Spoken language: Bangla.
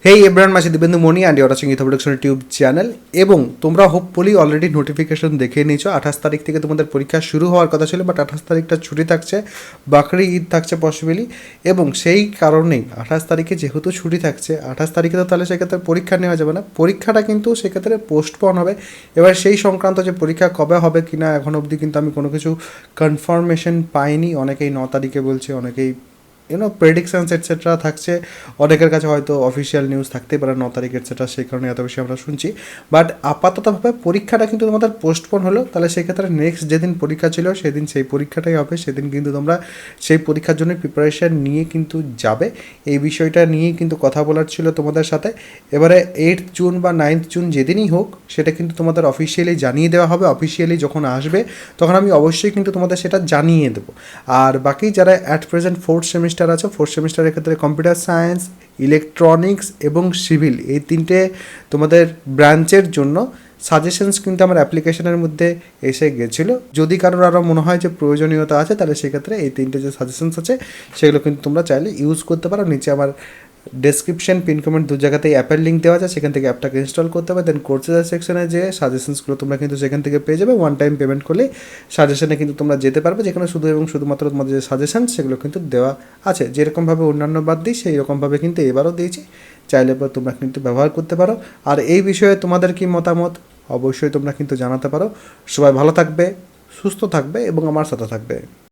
হেই এভরিওয়ান, মাসি Dibendu Moni and you're watching ইথো প্রোডাকশন ইউটিউব চ্যানেল। এবং তোমরা হোপফুলি অলরেডি নোটিফিকেশন দেখে নিয়েছো। 28 তারিখ থেকে তোমাদের পরীক্ষা শুরু হওয়ার কথা ছিল, বাট 28 তারিখটা ছুটি থাকছে, বাকরি ঈদ থাকছে পসিবলি। এবং সেই কারণেই 28 তারিখে যেহেতু ছুটি থাকছে, 28 তারিখে তো তাহলে সেক্ষেত্রে পরীক্ষা নেওয়া যাবে না, পরীক্ষাটা কিন্তু সেক্ষেত্রে পোস্টপন হবে। এবার সেই সংক্রান্ত যে পরীক্ষা কবে হবে কিনা এখন অবধি কিন্তু আমি কোনো কিছু কনফার্মেশন পাইনি। অনেকেই 9 তারিখে বলছে, অনেকেই প্রেডিকশনস এটসেট্রা থাকছে, অনেকের কাছে হয়তো অফিসিয়াল নিউজ থাকতেই পারে 9 তারিখ এটসেট্রা, সেই কারণে এত বেশি আমরা শুনছি। বাট আপাততভাবে পরীক্ষাটা কিন্তু তোমাদের পোস্টপোন হলো। তাহলে সেক্ষেত্রে নেক্সট যেদিন পরীক্ষা ছিল সেদিন সেই পরীক্ষাটাই হবে, সেদিন কিন্তু তোমরা সেই পরীক্ষার জন্য প্রিপারেশান নিয়ে কিন্তু যাবে। এই বিষয়টা নিয়েই কিন্তু কথা বলার ছিল তোমাদের সাথে। এবারে 8th জুন বা 9th জুন যেদিনই হোক, সেটা কিন্তু তোমাদের অফিসিয়ালি জানিয়ে দেওয়া হবে। অফিসিয়ালি যখন আসবে তখন আমি অবশ্যই কিন্তু তোমাদের সেটা জানিয়ে দেবো। আর বাকি যারা অ্যাট প্রেজেন্ট 4th সেমিস্টার আছে, 4th সেমিস্টারের ক্ষেত্রে কম্পিউটার সায়েন্স, ইলেকট্রনিক্স এবং সিভিল, এই তিনটে তোমাদের ব্রাঞ্চের জন্য সাজেশনস কিন্তু আমার অ্যাপ্লিকেশনের মধ্যে এসে গেছিলো। যদি কারোর আরও মনে হয় যে প্রয়োজনীয়তা আছে, তাহলে সেক্ষেত্রে এই তিনটে যে সাজেশনস আছে সেগুলো কিন্তু তোমরা চাইলে ইউজ করতে পারো। নিচে আমার ডেসক্রিপশন, পিন কমেন্ট দু জায়গাতেই অ্যাপের লিঙ্ক দেওয়া আছে, সেখান থেকে অ্যাপটাকে ইনস্টল করতে হবে। দেন কোর্সের সেকশনে যে সাজেশনসগুলো তোমরা কিন্তু সেখান থেকে পেয়ে যাবে। ওয়ান টাইম পেমেন্ট করলেই সাজেশনে কিন্তু তোমরা যেতে পারবে, যেখানে শুধু এবং শুধুমাত্র তোমাদের যে সাজেশন সেগুলো কিন্তু দেওয়া আছে। যেরকমভাবে অন্যান্য বাদ দিই সেই রকমভাবে কিন্তু এবারও দিয়েছি, চাইলে পর তোমরা কিন্তু ব্যবহার করতে পারো। আর এই বিষয়ে তোমাদের কি মতামত অবশ্যই তোমরা কিন্তু জানাতে পারো। সবাই ভালো থাকবে, সুস্থ থাকবে এবং আমার সাথে থাকবে।